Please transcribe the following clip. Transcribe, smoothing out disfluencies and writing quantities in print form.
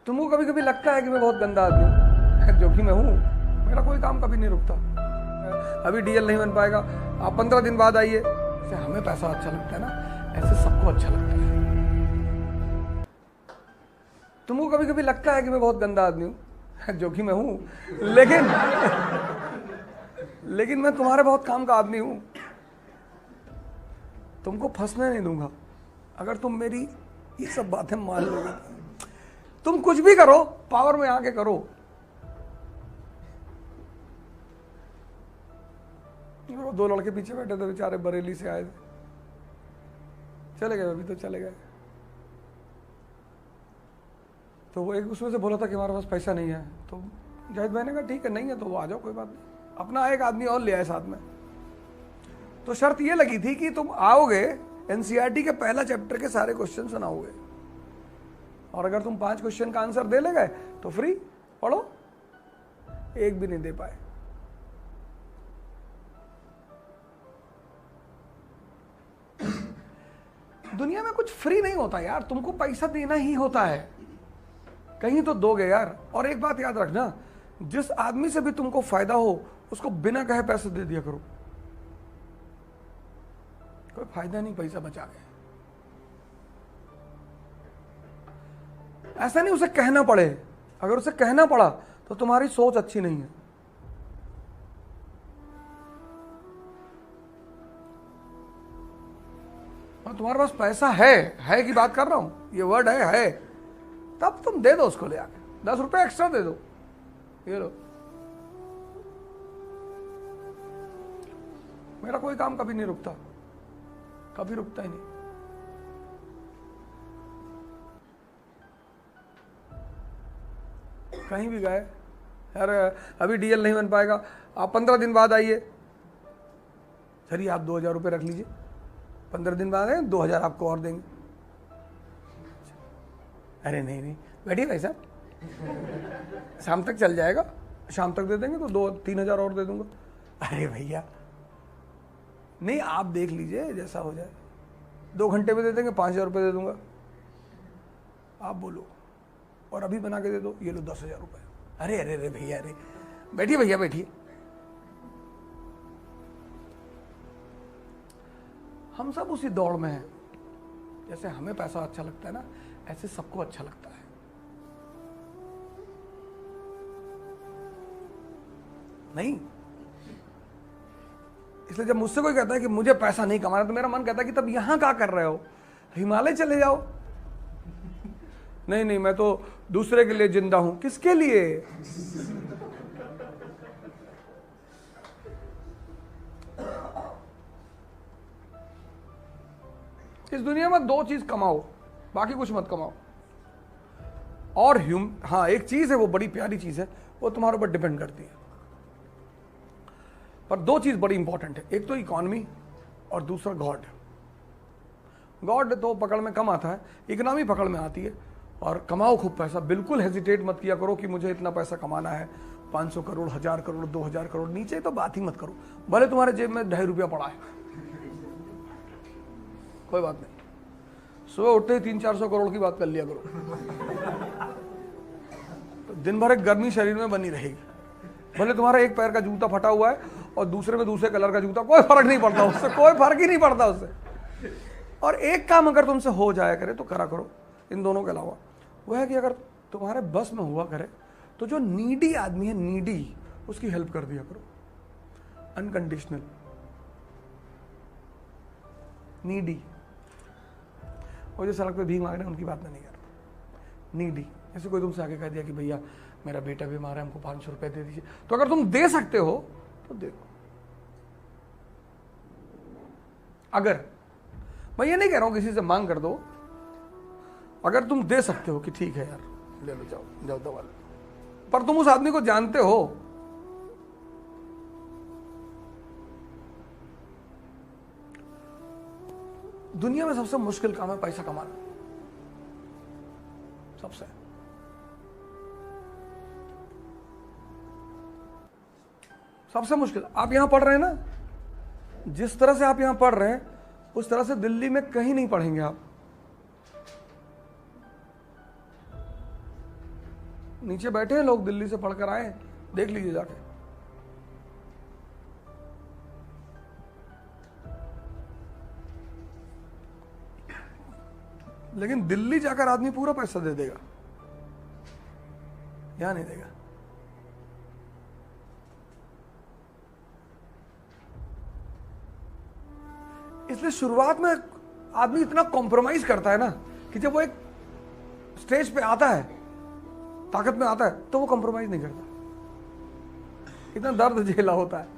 तुमको कभी कभी लगता है कि मैं बहुत गंदा आदमी हूँ, जो कि मैं हूँ। मेरा कोई काम कभी नहीं रुकता। अभी डीएल नहीं बन पाएगा, आप 15 दिन बाद आइए। जैसे हमें पैसा अच्छा लगता है ना, ऐसे सबको अच्छा लगता है। तुमको कभी कभी लगता है कि मैं बहुत गंदा आदमी हूँ, जो कि मैं हूँ, लेकिन मैं तुम्हारे बहुत काम का आदमी हूँ। तुमको फंसने नहीं दूंगा अगर तुम मेरी ये सब बातें मान लोगे। तुम कुछ भी करो, पावर में आके करो। वो 2 लड़के पीछे बैठे थे, बेचारे बरेली से आए थे, चले गए, अभी तो चले गए। तो वो एक उसमें से बोला था कि हमारे पास पैसा नहीं है, तो जाहिद भाई ने कहा ठीक है, नहीं है तो वो आ जाओ, कोई बात नहीं। अपना एक आदमी और ले आए साथ में। तो शर्त ये लगी थी कि तुम आओगे, एनसीईआरटी के पहला चैप्टर के सारे क्वेश्चन सुनाओगे, और अगर तुम 5 क्वेश्चन का आंसर दे ले गए तो फ्री पढ़ो। एक भी नहीं दे पाए। दुनिया में कुछ फ्री नहीं होता यार, तुमको पैसा देना ही होता है, कहीं तो दोगे यार। और एक बात याद रखना, जिस आदमी से भी तुमको फायदा हो उसको बिना कहे पैसे दे दिया करो। कोई फायदा नहीं पैसा बचा के। ऐसा नहीं उसे कहना पड़े, अगर उसे कहना पड़ा तो तुम्हारी सोच अच्छी नहीं है। और तुम्हारे पास पैसा है की बात कर रहा हूं, ये वर्ड है, तब तुम दे दो उसको, ले आके 10 रुपए एक्स्ट्रा दे दो, ये लो। मेरा कोई काम कभी नहीं रुकता, कभी रुकता ही नहीं। कहीं भी गए यार, अभी डीएल नहीं बन पाएगा, आप 15 दिन बाद आइए। चलिए आप 2000 रुपये रख लीजिए, 15 दिन बाद आए 2000 आपको और देंगे। अरे नहीं बैठिए भाई साहब, शाम तक चल जाएगा, शाम तक दे देंगे तो 2-3 हजार और दे दूंगा। अरे भैया नहीं, आप देख लीजिए जैसा हो जाए, 2 घंटे में दे देंगे, 5000 रुपये दे दूंगा। आप बोलो, और अभी बना के दे दो, ये लो 10,000 रुपये। अरे अरे अरे भैया, अरे बैठिए भैया बैठिए। हम सब उसी दौड़ में हैं। जैसे हमें पैसा अच्छा लगता है ना, ऐसे सबको अच्छा लगता है। नहीं, इसलिए जब मुझसे कोई कहता है कि मुझे पैसा नहीं कमाना, तो मेरा मन कहता है कि तब यहां क्या कर रहे हो, हिमालय चले जाओ। नहीं, मैं तो दूसरे के लिए जिंदा हूं। किसके लिए? इस दुनिया में 2 चीज कमाओ, बाकी कुछ मत कमाओ। और हाँ, एक चीज है, वो बड़ी प्यारी चीज है, वो तुम्हारे ऊपर डिपेंड करती है। पर 2 चीज बड़ी इंपॉर्टेंट है, एक तो इकोनॉमी और दूसरा गॉड। गॉड तो पकड़ में कम आता है, इकोनॉमी पकड़ में आती है। और कमाओ खूब पैसा, बिल्कुल हेजिटेट मत किया करो कि मुझे इतना पैसा कमाना है, 500 करोड़, 1000 करोड़, 2000 करोड़, नीचे तो बात ही मत करो। भले तुम्हारे जेब में 2.5 रुपया पड़ा है, कोई बात नहीं, सुबह उठते ही 300-400 करोड़ की बात कर लिया करो, तो दिन भर एक गर्मी शरीर में बनी रहेगी। भले तुम्हारा एक पैर का जूता फटा हुआ है और दूसरे में दूसरे कलर का जूता, कोई फर्क नहीं पड़ता उससे, कोई फर्क ही नहीं पड़ता उससे। और एक काम अगर तुमसे हो जाया करे तो करा करो, इन दोनों के अलावा, वो है कि अगर तुम्हारे बस में हुआ करे तो जो नीडी आदमी है, नीडी, उसकी हेल्प कर दिया करो, अनकंडीशनल। नीडी, और जो सड़क पे भीख मांग रहे हैं उनकी बात मैं नहीं कर रहा। नीडी, जैसे कोई तुमसे आके कह दिया कि भैया मेरा बेटा बीमार है, हमको 500 रुपए दे दीजिए, तो अगर तुम दे सकते हो तो दे दो। अगर, मैं ये नहीं कह रहा हूं किसी से मांग कर दो, अगर तुम दे सकते हो कि ठीक है यार ले लो, जाओ दवा लो, पर तुम उस आदमी को जानते हो, दुनिया में सबसे मुश्किल काम है पैसा कमाना, सबसे मुश्किल। आप यहां पढ़ रहे हैं ना, जिस तरह से आप यहां पढ़ रहे हैं उस तरह से दिल्ली में कहीं नहीं पढ़ेंगे आप। नीचे बैठे हैं लोग, दिल्ली से पढ़कर आए हैं, देख लीजिए जाके। लेकिन दिल्ली जाकर आदमी पूरा पैसा दे देगा, यहां नहीं देगा। इसलिए शुरुआत में आदमी इतना कॉम्प्रोमाइज करता है ना कि जब वो एक स्टेज पे आता है, ताकत में आता है, तो वो कॉम्प्रोमाइज नहीं करता। इतना दर्द झेला होता है।